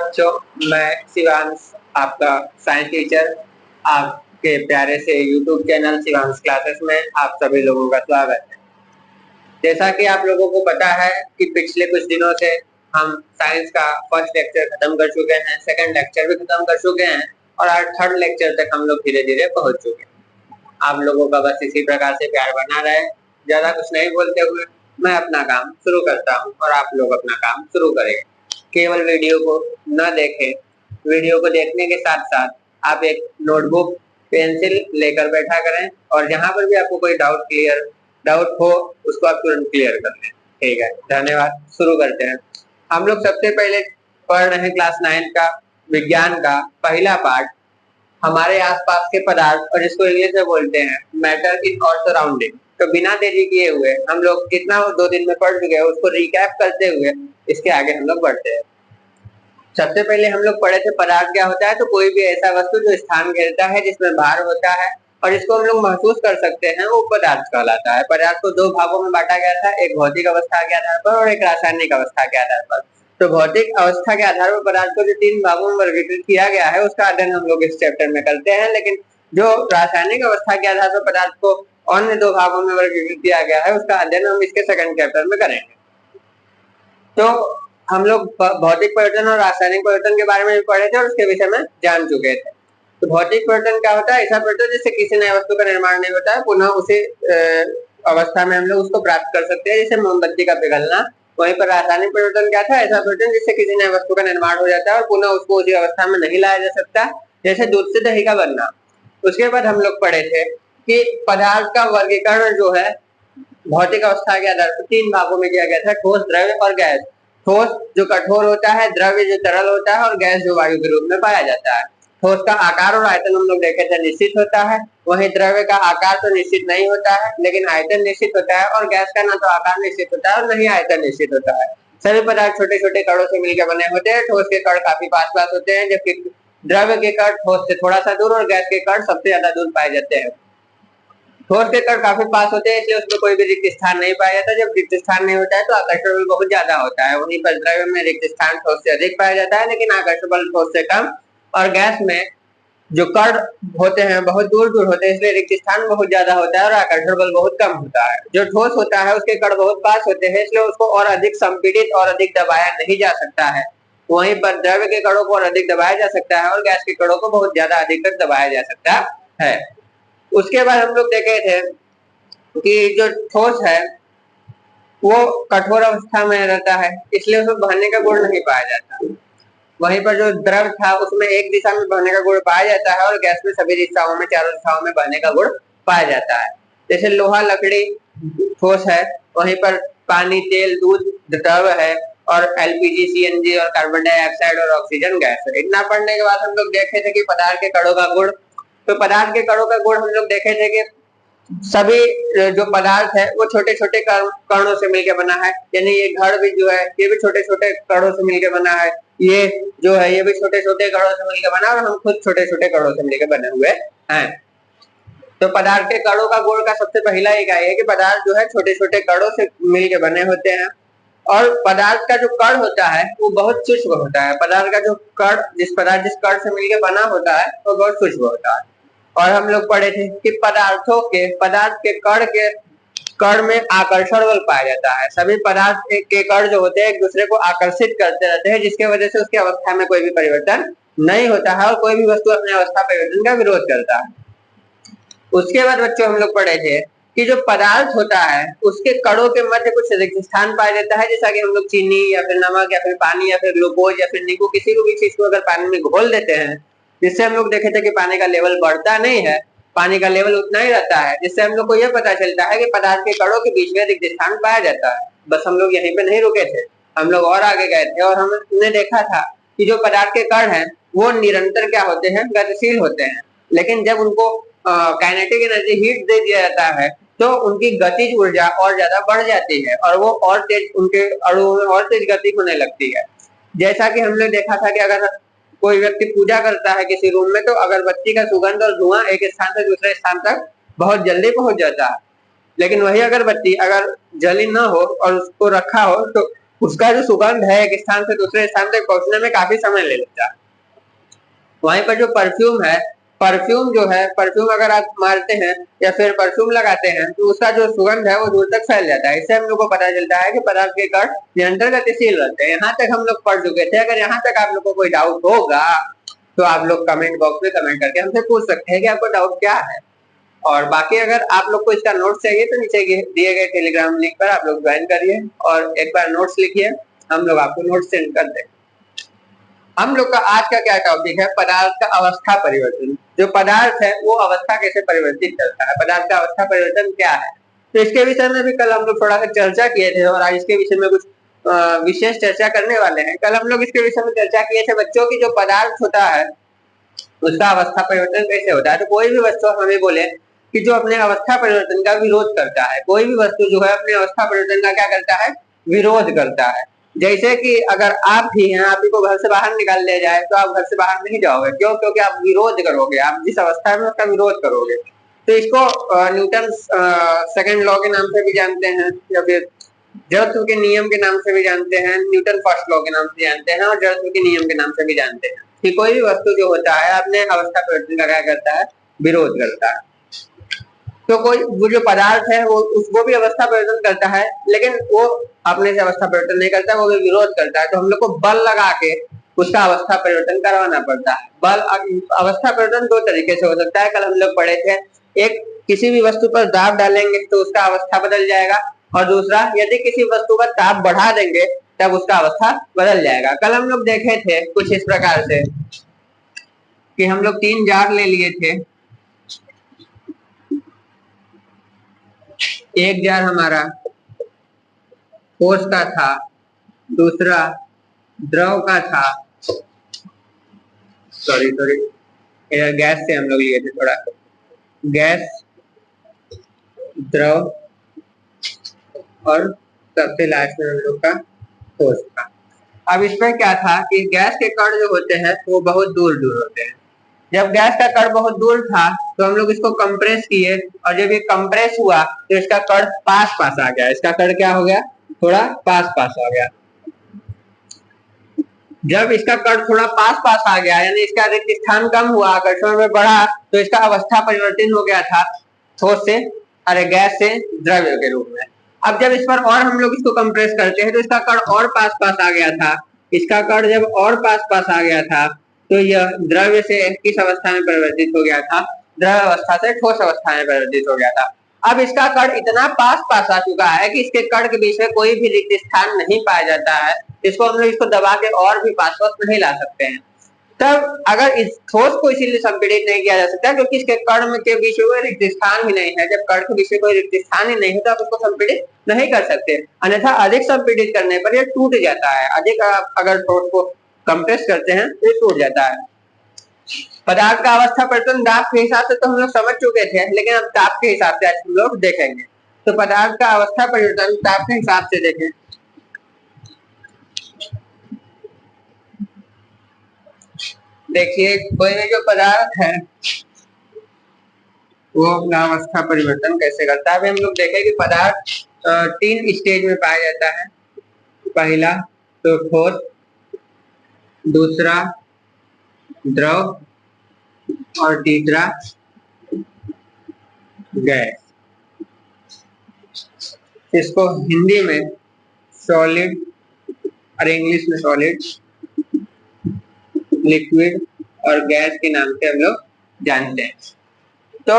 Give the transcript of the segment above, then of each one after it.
बच्चों, मैं शिवांश, आपका साइंस टीचर, आपके प्यारे से यूट्यूब चैनल शिवांश क्लासेस में आप सभी लोगों का स्वागत है। जैसा कि आप लोगों को पता है कि पिछले कुछ दिनों से हम साइंस का फर्स्ट लेक्चर खत्म कर चुके हैं, सेकंड लेक्चर भी खत्म कर चुके हैं और आज थर्ड लेक्चर तक हम लोग धीरे धीरे पहुंच चुके हैं। आप लोगों का बस इसी प्रकार से प्यार बना रहे। ज्यादा कुछ नहीं बोलते हुए मैं अपना काम शुरू करता हूँ और आप लोग अपना काम शुरू करेंगे। केवल वीडियो को न देखें, वीडियो को देखने के साथ साथ आप एक नोटबुक पेंसिल लेकर बैठा करें और जहां पर भी आपको कोई डाउट हो उसको आप तुरंत क्लियर कर लें। ठीक है, धन्यवाद। शुरू करते हैं। हम लोग सबसे पहले पढ़ रहे हैं क्लास 9 का विज्ञान का पहला पार्ट, हमारे आसपास के पदार्थ, और इसको इंग्लिश में बोलते हैं मैटर इन और सराउंडिंग। तो बिना देरी किए हुए हम लोग जितना 2 दिन में पढ़ चुके हैं उसको रिकैप करते हुए इसके आगे हम लोग बढ़ते हैं। सबसे पहले हम लोग पढ़े थे पदार्थ क्या होता है। तो कोई भी ऐसा वस्तु जो स्थान घेरता है, जिसमें भार होता है और इसको हम लोग महसूस कर सकते हैं, वो पदार्थ कहलाता है। पदार्थ को 2 भागों में बांटा गया था, एक भौतिक अवस्था के आधार पर और एक रासायनिक अवस्था के आधार पर। तो भौतिक अवस्था के आधार पर पदार्थ को जो 3 भागों में वर्गीकृत किया गया है उसका अध्ययन हम लोग इस चैप्टर में करते हैं, लेकिन जो रासायनिक अवस्था के आधार पर पदार्थ को अन्य 2 भागों में वर्गीकृत किया गया है उसका अध्ययन हम इसके सेकंड चैप्टर में करेंगे। तो हम लोग भौतिक परिवर्तन और रासायनिक परिवर्तन के बारे में भी पढ़े थे और उसके विषय में जान चुके थे। तो भौतिक परिवर्तन क्या होता है? ऐसा परिवर्तन जिससे किसी नए वस्तु का निर्माण नहीं होता है, पुनः उसी अवस्था में हम लोग उसको प्राप्त कर सकते हैं, जैसे मोमबत्ती का पिघलना। वहीं पर रासायनिक परिवर्तन क्या था? ऐसा परिवर्तन जिससे किसी नए वस्तु का निर्माण हो जाता है और पुनः उसको उसी अवस्था में नहीं लाया जा सकता, जैसे दूध से दही का बनना। उसके बाद हम लोग पढ़े थे कि पदार्थ का वर्गीकरण जो है भौतिक अवस्था के आधार पर 3 भागों में किया गया था, ठोस, द्रव्य और गैस। ठोस जो कठोर होता है, द्रव्य जो तरल होता है और गैस जो वायु के रूप में पाया जाता है। ठोस का आकार और आयतन हम लोग देखे थे निश्चित होता है, वहीं द्रव्य का आकार तो निश्चित नहीं होता है लेकिन आयतन निश्चित होता है, और गैस का ना तो आकार निश्चित होता है और न ही आयतन निश्चित होता है। सभी पदार्थ छोटे छोटे कणों से मिलकर बने होते हैं। ठोस के कण काफी पास पास होते हैं, जबकि द्रव्य के कण ठोस से थोड़ा सा दूर और गैस के कण सबसे ज्यादा दूर पाए जाते हैं। ठोस के कण काफी पास होते हैं, इसलिए उसमें कोई भी रिक्त स्थान नहीं पाया जाता। जब रिक्त स्थान नहीं होता है तो आकर्षण बल बहुत ज्यादा होता है। वहीं पर द्रव्य में रिक्त स्थान ठोस से अधिक पाया जाता है लेकिन आकर्षण बल ठोस से कम, और गैस में जो कण होते हैं बहुत दूर दूर होते हैं, इसलिए रिक्त स्थान बहुत ज्यादा होता है और आकर्षण बल बहुत कम होता है। जो ठोस होता है उसके कण बहुत पास होते हैं, इसलिए उसको और अधिक संपीड़ित और अधिक दबाया नहीं जा सकता है। वहीं पर द्रव्य के कणों को और अधिक दबाया जा सकता है और गैस के कणों को बहुत ज्यादा अधिक तक दबाया जा सकता है। उसके बाद हम लोग देखे थे कि जो ठोस है वो कठोर अवस्था में रहता है, इसलिए उसमें बहने का गुण नहीं पाया जाता। वहीं पर जो द्रव था उसमें एक दिशा में बहने का गुण पाया जाता है और गैस में सभी दिशाओं में, चारों दिशाओं में बहने का गुण पाया जाता है। जैसे लोहा लकड़ी ठोस है, वहीं पर पानी, तेल, दूध द्रव है, और एलपीजी, सीएनजी और कार्बन डाइऑक्साइड और ऑक्सीजन गैस है। इतना पढ़ने के बाद हम लोग देखे थे कि पदार्थ के कणों का गुण। तो पदार्थ के कणों का गुण हम लोग देखे थे कि सभी जो पदार्थ है वो छोटे छोटे कणों से मिलकर बना है, यानी ये घर भी जो है ये भी छोटे छोटे कणों से मिलकर बना है, ये जो है ये भी छोटे छोटे कणों से मिलकर बना है और हम खुद छोटे छोटे कणों से मिलकर बने हुए हैं। तो पदार्थ के कणों का गुण का सबसे पहला एक है कि पदार्थ जो है छोटे छोटे कणों से मिलकर बने होते हैं, और पदार्थ का जो कण होता है वो बहुत सूक्ष्म होता है। पदार्थ का जो कण जिस कण से मिलकर बना होता है वो बहुत सूक्ष्म होता है। और हम लोग पढ़े थे कि पदार्थ के कण में आकर्षण बल पाया जाता है। सभी पदार्थ के कण जो होते हैं एक दूसरे को आकर्षित करते रहते हैं, जिसके वजह से उसकी अवस्था में कोई भी परिवर्तन नहीं होता है और कोई भी वस्तु अपने अवस्था परिवर्तन का विरोध करता है। उसके बाद बच्चों हम लोग पढ़े थे कि जो पदार्थ होता है उसके कणों के मध्य कुछ रिक्त स्थान पाया जाता है, जैसा कि हम लोग चीनी या फिर नमक या फिर पानी या फिर ग्लूकोज या फिर नींबू किसी भी चीज को अगर पानी में घोल देते हैं, जिससे हम लोग देखे थे कि पानी का लेवल बढ़ता नहीं है, पानी का लेवल उतना ही रहता है, जिससे हम लोग को यह पता चलता है कि पदार्थ के कणों के बीच में रिक्त स्थान पाया जाता है। बस हम लोग यहीं पे नहीं रुके थे, हम लोग और आगे गए थे और हमने देखा था कि जो पदार्थ के कण हैं वो निरंतर क्या होते हैं, गतिशील होते हैं, लेकिन जब उनको काइनेटिक एनर्जी हीट दे दिया जाता है तो उनकी गतिज ऊर्जा और ज्यादा बढ़ जाती है और वो और तेज, उनके अणुओं में और तेज गति होने लगती है। जैसा कि हमने देखा था कि अगर कोई व्यक्ति पूजा करता है किसी रूम में, तो अगरबत्ती का सुगंध और धुआं एक स्थान से दूसरे स्थान तक बहुत जल्दी पहुंच जाता है, लेकिन वही अगरबत्ती अगर जली न हो और उसको रखा हो तो उसका जो सुगंध है एक स्थान से दूसरे स्थान तक पहुंचने में काफी समय ले लेता है। वहीं पर जो परफ्यूम है, परफ्यूम जो है, परफ्यूम अगर आप मारते हैं या फिर परफ्यूम लगाते हैं तो उसका जो सुगंध है वो दूर तक फैल जाता है। इससे हम लोग को पता चलता है कि पदार्थ के कण निरंतर गतिशील रहते हैं। यहाँ तक हम लोग पढ़ चुके थे। अगर यहाँ तक आप लोग को कोई डाउट होगा तो आप लोग कमेंट बॉक्स में कमेंट करके हमसे पूछ सकते हैं कि आपको डाउट क्या है। और बाकी अगर आप लोग को इसका नोट्स चाहिए तो नीचे दिए गए टेलीग्राम लिंक पर आप लोग ज्वाइन करिए और एक बार नोट्स लिखिए, हम लोग आपको नोट्स सेंड कर देंगे। हम लोग का आज का क्या टॉपिक है, पदार्थ का अवस्था परिवर्तन। जो पदार्थ है वो अवस्था कैसे परिवर्तित करता है, पदार्थ का अवस्था परिवर्तन क्या है। तो इसके विषय में भी कल हम लोग थोड़ा सा चर्चा किए थे और आज इसके विषय में कुछ विशेष चर्चा करने वाले हैं। कल हम लोग इसके विषय में चर्चा किए थे बच्चों की जो पदार्थ होता है उसका अवस्था परिवर्तन कैसे होता है। तो कोई भी वस्तु हमें बोले कि जो अपने अवस्था परिवर्तन का विरोध करता है, कोई भी वस्तु जो है अपने अवस्था परिवर्तन का क्या करता है, विरोध करता है। जैसे कि अगर आप भी हैं, आप ही को घर से बाहर निकाल लिया जाए तो आप घर से बाहर नहीं जाओगे। क्यों? क्योंकि आप विरोध करोगे, आप जिस अवस्था में उसका विरोध करोगे। तो इसको न्यूटन सेकंड लॉ के नाम से भी जानते हैं या फिर जड़त्व के नियम के नाम से भी जानते हैं, न्यूटन फर्स्ट लॉ के नाम से जानते हैं और जड़त्व के नियम के नाम से भी जानते हैं कि कोई भी वस्तु जो होता है अपने अवस्था परिवर्तन का क्या करता है, विरोध करता है। तो कोई वो जो पदार्थ है वो उसको भी अवस्था परिवर्तन करता है, लेकिन वो अपने से अवस्था परिवर्तन नहीं करता, वो भी विरोध करता है। तो हम लोग को बल लगा के उसका अवस्था परिवर्तन करवाना पड़ता है। बल अवस्था परिवर्तन दो तरीके से हो सकता है, कल हम लोग पढ़े थे। एक, किसी भी वस्तु पर दाब डालेंगे तो उसका अवस्था बदल जाएगा, और दूसरा, यदि किसी वस्तु का ताप बढ़ा देंगे तब उसका अवस्था बदल जाएगा। कल हम लोग देखे थे कुछ इस प्रकार से कि हम लोग 3 जार ले लिए थे। एक जार हमारा ठोस का था, दूसरा द्रव का था, सॉरी गैस से हम लोग लिए थे, थोड़ा गैस, द्रव और सबसे लास्ट में हम लोग का ठोस था। अब इसमें क्या था कि गैस के कण जो होते हैं वो बहुत दूर दूर होते हैं। जब गैस का कण बहुत दूर था तो हम लोग इसको कंप्रेस किए, और जब ये कंप्रेस हुआ तो इसका कण पास पास आ गया। इसका कण क्या हो गया, थोड़ा पास पास आ गया। जब इसका कण थोड़ा पास पास आ गया, यानी इसका रिक्त स्थान कम हुआ, आकर्षण में बढ़ा, तो इसका अवस्था परिवर्तन हो गया था ठोस से, अरे गैस से द्रव्य के रूप में। अब जब इस पर और हम लोग इसको कंप्रेस करते हैं तो इसका कण और पास पास आ गया था। इसका कण जब और पास पास आ गया था तो यह द्रव्य से किस अवस्था में परिवर्तित हो गया था, द्रव अवस्था से ठोस अवस्था में परिवर्तित हो गया था। अब इसका कण इतना पास पास आ चुका है कि इसके कण के बीच में कोई भी रिक्त स्थान नहीं पाया जाता है। इसको हम लोग इसको दबा के और भी पास पास नहीं ला सकते हैं। तब अगर इस ठोस को इसीलिए संपीड़ित नहीं किया जा सकता क्योंकि इसके कण के बीच में कोई रिक्त स्थान ही नहीं है। जब कण के बीच में कोई रिक्त स्थान ही नहीं है तो आप उसको संपीड़ित नहीं कर सकते, अन्यथा अधिक संपीड़ित करने पर यह टूट जाता है। अधिक अगर ठोस को कंप्रेस करते हैं तो टूट जाता है। पदार्थ का अवस्था परिवर्तन दाब के हिसाब से तो हम लोग समझ चुके थे, लेकिन अब ताप के हिसाब से आज हम लोग देखेंगे। तो पदार्थ का अवस्था परिवर्तन ताप के हिसाब से देखें। देखिए, कोई भी जो पदार्थ है वो अपना अवस्था परिवर्तन कैसे करता है। अभी हम लोग देखें कि पदार्थ 3 स्टेज में पाया जाता है। पहला तो ठोस, दूसरा द्रव और तीसरा गैस। इसको हिंदी में सॉलिड और इंग्लिश में सॉलिड, लिक्विड और गैस के नाम से हम लोग जानते हैं। तो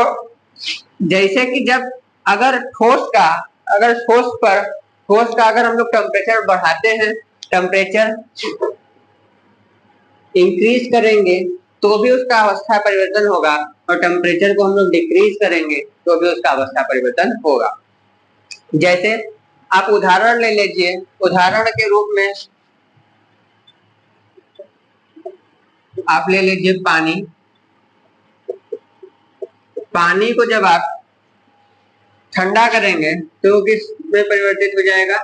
जैसे कि जब अगर ठोस का अगर हम लोग टेम्परेचर बढ़ाते हैं, टेम्परेचर इंक्रीज करेंगे तो भी उसका अवस्था परिवर्तन होगा, और टेम्परेचर को हम लोग डिक्रीज करेंगे तो भी उसका अवस्था परिवर्तन होगा। जैसे आप उदाहरण ले लीजिए, उदाहरण के रूप में आप ले लीजिए पानी। पानी को जब आप ठंडा करेंगे तो वो किस में परिवर्तित हो जाएगा,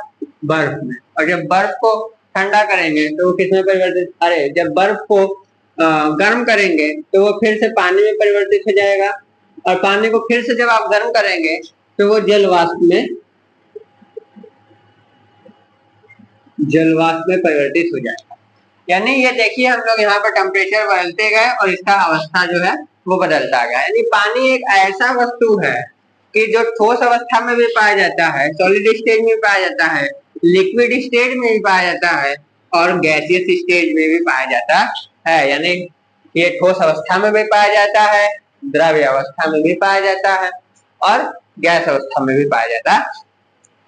बर्फ में। और जब बर्फ को ठंडा करेंगे तो वो किस में परिवर्तित, अरे जब बर्फ को गर्म करेंगे तो वो फिर से पानी में परिवर्तित हो जाएगा, और पानी को फिर से जब आप गर्म करेंगे तो वो जल वाष्प में जलवाष्प में परिवर्तित हो जाएगा। यानी ये देखिए हम लोग यहाँ पर टेम्परेचर बदलते गए और इसका अवस्था जो है वो बदलता गया। यानी पानी एक ऐसा वस्तु है कि जो ठोस अवस्था में भी पाया जाता है, सॉलिड स्टेज में पाया जाता है, लिक्विड स्टेज में भी पाया जाता है और गैसियस स्टेज में भी पाया जाता है। यानी ये ठोस अवस्था में भी पाया जाता है, द्रव्य अवस्था में भी पाया जाता है और गैस अवस्था में भी पाया जाता है।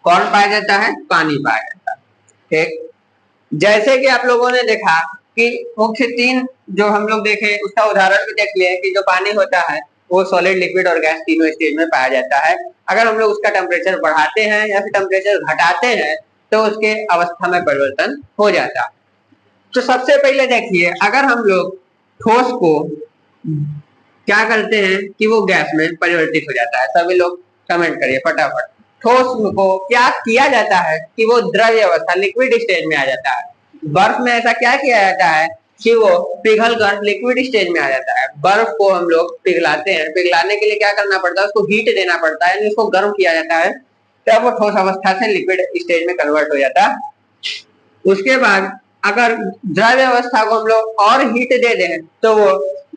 कौन पाया जाता है? पानी पाया जाता है। ठीक, जैसे कि आप लोगों ने देखा कि मुख्य तीन जो हम लोग देखे उसका उदाहरण भी देख लिए कि जो पानी होता है वो सॉलिड, लिक्विड और गैस तीनों स्टेज में पाया जाता है। अगर हम लोग उसका टेम्परेचर बढ़ाते हैं या फिर टेम्परेचर घटाते हैं तो उसके अवस्था में परिवर्तन हो जाता है। तो सबसे पहले देखिए, अगर हम लोग ठोस को क्या करते हैं कि वो गैस में परिवर्तित हो जाता है। सभी लोग कमेंट करिए फटाफट। ठोस को क्या किया जाता है कि वो द्रव्य अवस्था, लिक्विड स्टेज में आ जाता है। बर्फ में ऐसा क्या किया जाता है कि वो पिघल कर लिक्विड स्टेज में आ जाता है। बर्फ को हम लोग पिघलाते हैं, पिघलाने के लिए क्या करना पड़ता है? उसको हीट देना पड़ता है, यानी उसको गर्म किया जाता है, तब वो ठोस अवस्था से लिक्विड स्टेज में कन्वर्ट हो जाता है। उसके बाद अगर द्रव्य अवस्था को हम लोग और हीट दे दें तो वो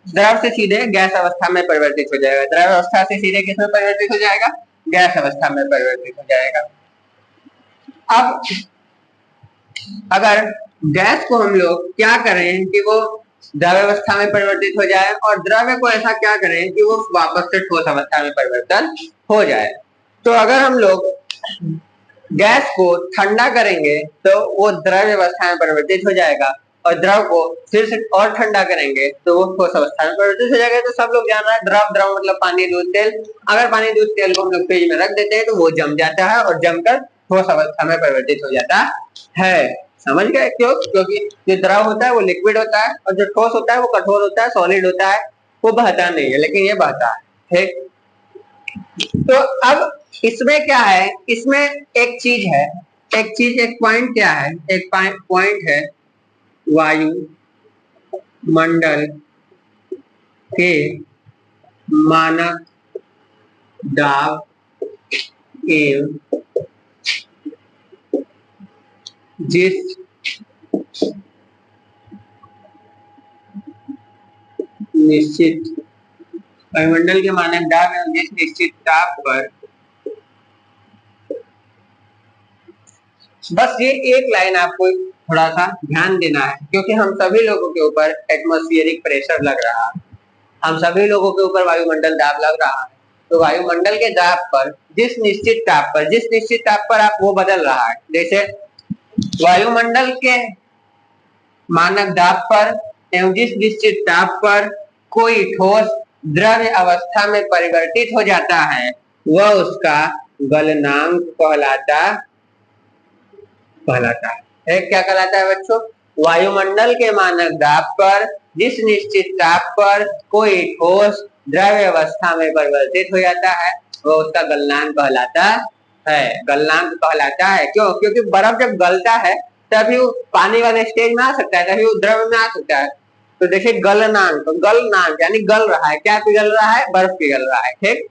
द्रव से सीधे गैस अवस्था में परिवर्तित हो जाएगा। द्रव्य अवस्था से सीधे किस में परिवर्तित हो जाएगा? गैस अवस्था में परिवर्तित हो जाएगा। अब अगर गैस को हम लोग क्या करें कि वो द्रव्य अवस्था में परिवर्तित हो जाए और द्रव्य को ऐसा क्या करें कि वो वापस से ठोस अवस्था में परिवर्तन हो जाए। तो अगर हम लोग गैस को ठंडा करेंगे तो वो द्रव्य अवस्था में परिवर्तित हो जाएगा और द्रव को फिर से और ठंडा करेंगे तो वो ठोस अवस्था में परिवर्तित हो जाएगा। तो सब लोग जान रहे हैं द्रव, द्रव मतलब पानी, दूध, तेल। अगर पानी, दूध, तेल को हम लोग फ्रिज में रख देते हैं तो वो जम जाता है और जमकर ठोस अवस्था में परिवर्तित हो जाता है। समझ गए? क्यों? क्योंकि जो द्रव होता है वो लिक्विड होता है और जो ठोस होता है वो कठोर होता है, सॉलिड होता है, वो बहता नहीं है, लेकिन ये बहता है। ठीक, तो अब इसमें क्या है? इसमें एक चीज है, एक पॉइंट क्या है? एक पॉइंट है वायु मंडल के मानक दाब एवं जिस निश्चित वायुमंडल के मानक दाब एवं जिस निश्चित ताप पर, बस ये एक लाइन आपको थोड़ा सा ध्यान देना है क्योंकि हम सभी लोगों के ऊपर एटमॉस्फेरिक प्रेशर लग रहा है, हम सभी लोगों के ऊपर वायुमंडल दाब लग रहा है। तो वायुमंडल के दाब पर जिस निश्चित ताप पर आप वो बदल रहा है। जैसे वायुमंडल के मानक दाब पर एवं जिस निश्चित ताप पर कोई ठोस द्रव्य अवस्था में परिवर्तित हो जाता है वह उसका गलनांक कहलाता है। क्या कहलाता है बच्चों? वायुमंडल के मानक दाब पर जिस निश्चित ताप पर कोई ठोस द्रव्य अवस्था में परिवर्तित हो जाता है वह उसका गलनांक कहलाता है। गलनांक कहलाता है क्यों? क्योंकि बर्फ जब गलता है तभी वो पानी वाले स्टेज में आ सकता है, तभी वो द्रव्य में आ सकता है। तो देखिए गलनांक यानी गल रहा है। क्या पिघल रहा है? बर्फ पिघल रहा है। ठीक,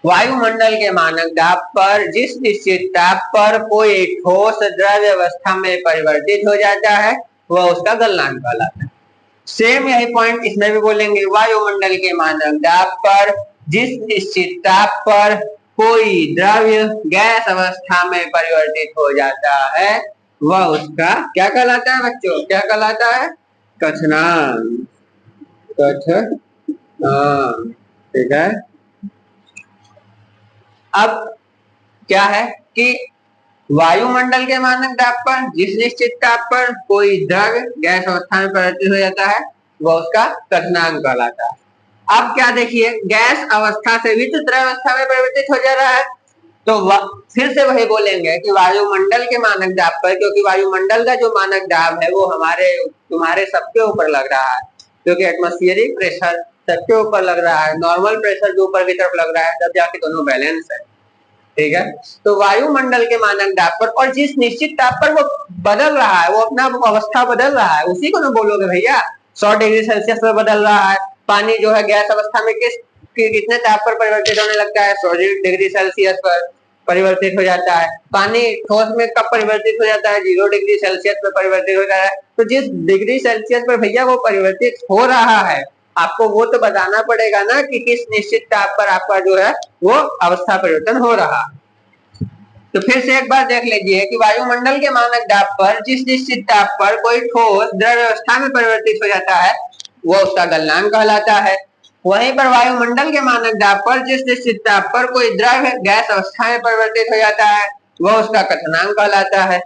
वायुमंडल के मानक दाब पर जिस निश्चित ताप पर कोई ठोस द्रव्य अवस्था में परिवर्तित हो जाता है वह उसका गलनांक कहलाता है। सेम यही पॉइंट इसमें भी बोलेंगे। वायुमंडल के मानक दाब पर जिस निश्चित ताप पर कोई द्रव्य गैस अवस्था में परिवर्तित हो जाता है वह उसका क्या कहलाता है बच्चों? क्या कहलाता है? क्वथनांक। ठीक है। अब क्या है कि वायुमंडल के मानक दाब पर जिस निश्चित ताप पर कोई द्रव्य गैस अवस्था में परिवर्तित हो जाता है वह उसका क्वथनांक कहलाता है। अब क्या देखिए, गैस अवस्था से भी तो द्रव्य अवस्था में परिवर्तित हो जा रहा है। तो फिर से वही बोलेंगे कि वायुमंडल के मानक दाब पर, क्योंकि वायुमंडल का जो मानक दाब है वो तुम्हारे सबके ऊपर लग रहा है, क्योंकि एटमॉस्फेरिक प्रेशर सबके ऊपर लग रहा है, नॉर्मल प्रेशर जो ऊपर की तरफ लग रहा है, तब जाके दोनों बैलेंस है। ठीक है, तो वायुमंडल के मानक दाब पर और जिस निश्चित ताप पर वो बदल रहा है, वो अपना अवस्था बदल रहा है, उसी को ना बोलोगे भैया। 100 डिग्री सेल्सियस पर बदल रहा है पानी, जो है गैस अवस्था में कितने ताप पर परिवर्तित होने लगता है? 100 डिग्री सेल्सियस पर। परिवर्तित हो जाता है। पानी ठोस में कब परिवर्तित हो जाता है? 0 डिग्री सेल्सियस पर परिवर्तित हो जाता है। तो जिस डिग्री सेल्सियस पर भैया वो परिवर्तित हो रहा है, आपको वो तो बताना पड़ेगा ना कि किस निश्चित ताप पर आपका जो है वो अवस्था परिवर्तन हो रहा है। तो फिर से एक बार देख लीजिए कि वायुमंडल के मानक दाब पर जिस निश्चित ताप पर कोई ठोस द्रव अवस्था में परिवर्तित हो जाता है वो उसका गलनांक कहलाता है। वहीं पर वायुमंडल के मानक दाब पर जिस निश्चित ताप पर कोई द्रव गैस अवस्था में परिवर्तित हो जाता है वह उसका क्वथनांक कहलाता है।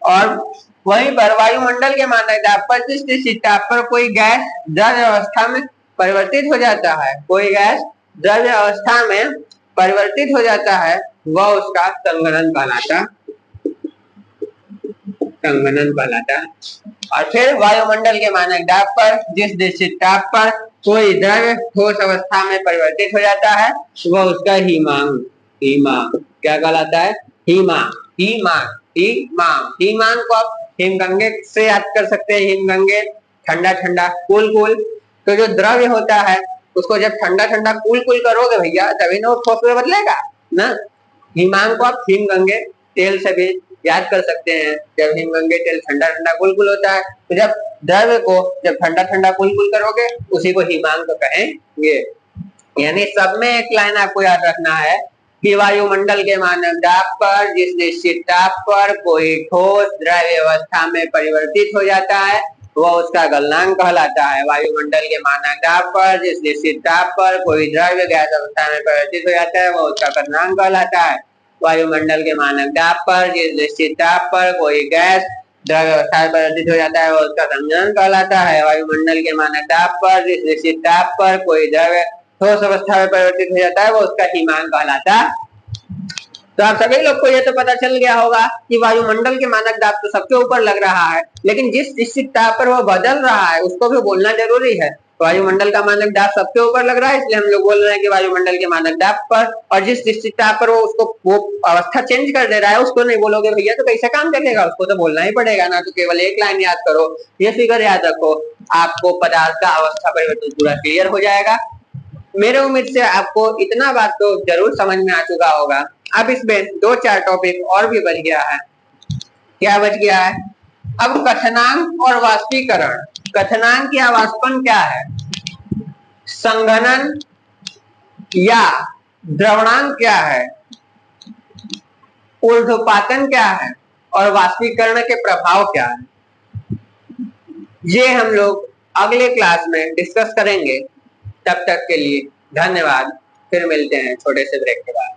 और वहीं पर वायुमंडल के मानक दाब पर जिस निश्चित ताप पर कोई गैस द्रव्य अवस्था में परिवर्तित हो जाता है, कोई गैस द्रव्य अवस्था में परिवर्तित हो जाता है, वह उसका संघनन कहलाता है। और फिर वायुमंडल के मानक दाब पर जिस निश्चित ताप पर कोई द्रव्य ठोस अवस्था में परिवर्तित हो जाता है वह उसका हीमांक क्या कहलाता है? हीमांक को आप हिमगंगे से याद कर सकते हैं। हिमगंगे ठंडा ठंडा कूल कूल, तो जो द्रव्य होता है उसको जब ठंडा ठंडा कूल कूल करोगे भैया तभी ना वो ठोस में बदलेगा ना। हिमांक को आप हिमगंगे तेल से भी याद कर सकते हैं। जब हिमगंगे तेल ठंडा ठंडा कुल कुल होता है तो जब द्रव्य को जब ठंडा ठंडा कुल कुल करोगे उसी को हिमांक कहेंगे। यानी सब में एक लाइन आपको याद रखना है कि वायुमंडल के मानक दाब पर जिस निश्चित ताप पर कोई ठोस द्रव्य अवस्था में परिवर्तित हो जाता है वह उसका गलनांक कहलाता है। वायुमंडल के मानक दाब पर जिस निश्चित ताप पर कोई द्रव्य गैस अवस्था में परिवर्तित हो जाता है वह उसका क्वथनांक कहलाता है। वायुमंडल के मानक दाब पर जिस निश्चित ताप पर कोई गैस द्रव्य अवस्था में परिवर्तित हो जाता है वह उसका संघनन कहलाता है। वायुमंडल के मानक दाब पर जिस निश्चित ताप पर कोई द्रव्य ठोस अवस्था में परिवर्तित हो जाता है वो उसका हिमांक कहलाता है। तो आप सभी लोग को ये तो पता चल गया होगा कि वायुमंडल के मानक दाब तो सबके ऊपर लग रहा है, लेकिन जिस निश्चित ताप पर वो बदल रहा है उसको भी बोलना जरूरी है। वायुमंडल का मानक दाब सबके ऊपर लग रहा है इसलिए हम लोग बोल रहे हैं कि वायुमंडल के मानक दाब पर, और जिस निश्चित ताप पर वो उसको वो अवस्था चेंज कर दे रहा है उसको नहीं बोलोगे भैया तो कैसे काम चलेगा? उसको तो बोलना ही पड़ेगा ना। तो केवल एक लाइन याद करो, ये फिगर याद रखो, आपको पदार्थ का अवस्था परिवर्तन पूरा क्लियर हो जाएगा। मेरे उम्मीद से आपको इतना बात तो जरूर समझ में आ चुका होगा। अब इसमें 2-4 टॉपिक और भी बच गया है। क्या बच गया है? अब क्वथनांक और वाष्पीकरण। क्वथनांक या वाष्पन क्या है, संघनन या द्रवणांक क्या है, ऊर्ध्वपातन क्या है और वाष्पीकरण के प्रभाव क्या है, ये हम लोग अगले क्लास में डिस्कस करेंगे। तब तक के लिए धन्यवाद। फिर मिलते हैं छोटे से ब्रेक के बाद।